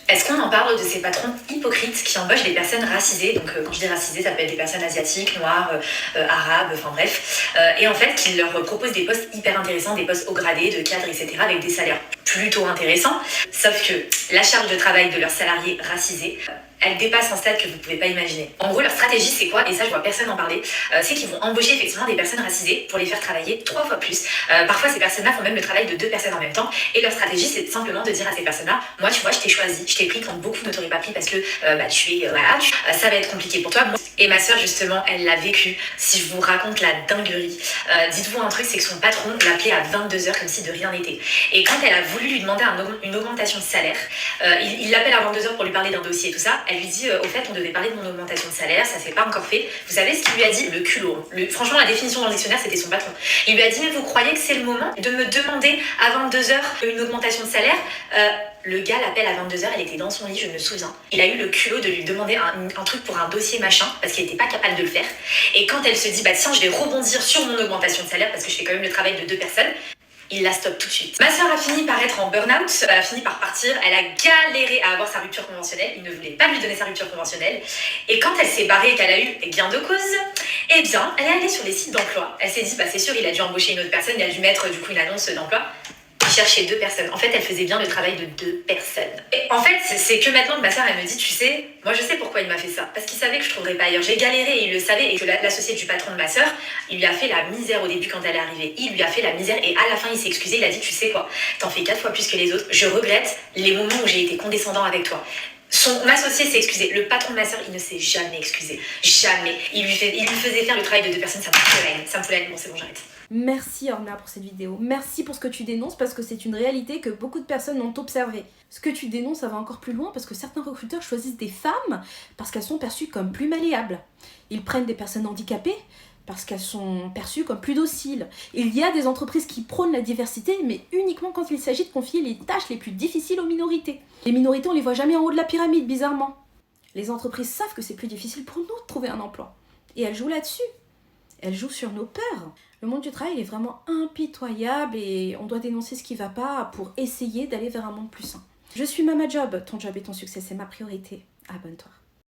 Est-ce qu'on en parle de ces patrons hypocrites qui embauchent des personnes racisées? Donc quand je dis racisées, ça peut être des personnes asiatiques, noires, arabes, enfin bref. Et en fait, qui leur proposent des postes hyper intéressants, des postes haut gradés, de cadres, etc. avec des salaires plutôt intéressants. Sauf que la charge de travail de leurs salariés racisés, elle dépasse un stade que vous ne pouvez pas imaginer. En gros, leur stratégie, c'est quoi? Et ça, je vois personne en parler. C'est qu'ils vont embaucher effectivement des personnes racisées pour les faire travailler 3 fois plus. Parfois, ces personnes-là font même le travail de 2 personnes en même temps. Et leur stratégie, c'est simplement de dire à ces personnes-là, moi, tu vois, je t'ai choisi, je t'ai pris quand beaucoup ne t'auraient pas pris parce que tu es, voilà, ça va être compliqué pour toi. Et ma soeur, justement, elle l'a vécu. Si je vous raconte la dinguerie, dites-vous un truc, c'est que son patron l'appelait à 22h comme si de rien n'était. Et quand elle a voulu lui demander une augmentation de salaire, il l'appelle à 22h pour lui parler d'un dossier et tout ça. Elle lui dit, au fait, on devait parler de mon augmentation de salaire, ça s'est pas encore fait. Vous savez ce qu'il lui a dit? Le culot. Franchement, la définition dans le dictionnaire, c'était son patron. Il lui a dit, mais vous croyez que c'est le moment de me demander à 22h une augmentation de salaire? Le gars l'appelle à 22h, elle était dans son lit, je me souviens. Il a eu le culot de lui demander un truc pour un dossier machin, parce qu'il n'était pas capable de le faire. Et quand elle se dit, bah tiens, je vais rebondir sur mon augmentation de salaire, parce que je fais quand même le travail de 2 personnes, il la stoppe tout de suite. Ma soeur a fini par être en burn-out, elle a fini par partir, elle a galéré à avoir sa rupture conventionnelle, il ne voulait pas lui donner sa rupture conventionnelle. Et quand elle s'est barrée et qu'elle a eu gain de cause, eh bien, elle est allée sur les sites d'emploi. Elle s'est dit, bah c'est sûr, il a dû embaucher une autre personne, il a dû mettre du coup une annonce d'emploi. Il cherchait 2 personnes. En fait, elle faisait bien le travail de 2 personnes. Et en fait, c'est que maintenant que ma soeur, elle me dit, tu sais, moi je sais pourquoi il m'a fait ça. Parce qu'il savait que je trouverais pas ailleurs. J'ai galéré et il le savait. Et que l'associé du patron de ma soeur, il lui a fait la misère au début quand elle est arrivée. Il lui a fait la misère et à la fin, il s'est excusé. Il a dit, tu sais quoi, t'en fais 4 fois plus que les autres. Je regrette les moments où j'ai été condescendant avec toi. Son associé s'est excusé. Le patron de ma soeur, il ne s'est jamais excusé. Jamais. Il lui faisait faire le travail de 2 personnes. Ça me fout la haine. Ça me fout la haine. Bon, c'est bon, j'arrête. Merci Orna pour cette vidéo, merci pour ce que tu dénonces parce que c'est une réalité que beaucoup de personnes ont observée. Ce que tu dénonces, ça va encore plus loin parce que certains recruteurs choisissent des femmes parce qu'elles sont perçues comme plus malléables. Ils prennent des personnes handicapées parce qu'elles sont perçues comme plus dociles. Il y a des entreprises qui prônent la diversité, mais uniquement quand il s'agit de confier les tâches les plus difficiles aux minorités. Les minorités, on les voit jamais en haut de la pyramide, bizarrement. Les entreprises savent que c'est plus difficile pour nous de trouver un emploi. Et elles jouent là-dessus. Elles jouent sur nos peurs. Le monde du travail est vraiment impitoyable et on doit dénoncer ce qui ne va pas pour essayer d'aller vers un monde plus sain. Je suis Mama Job, ton job et ton succès, c'est ma priorité. Abonne-toi.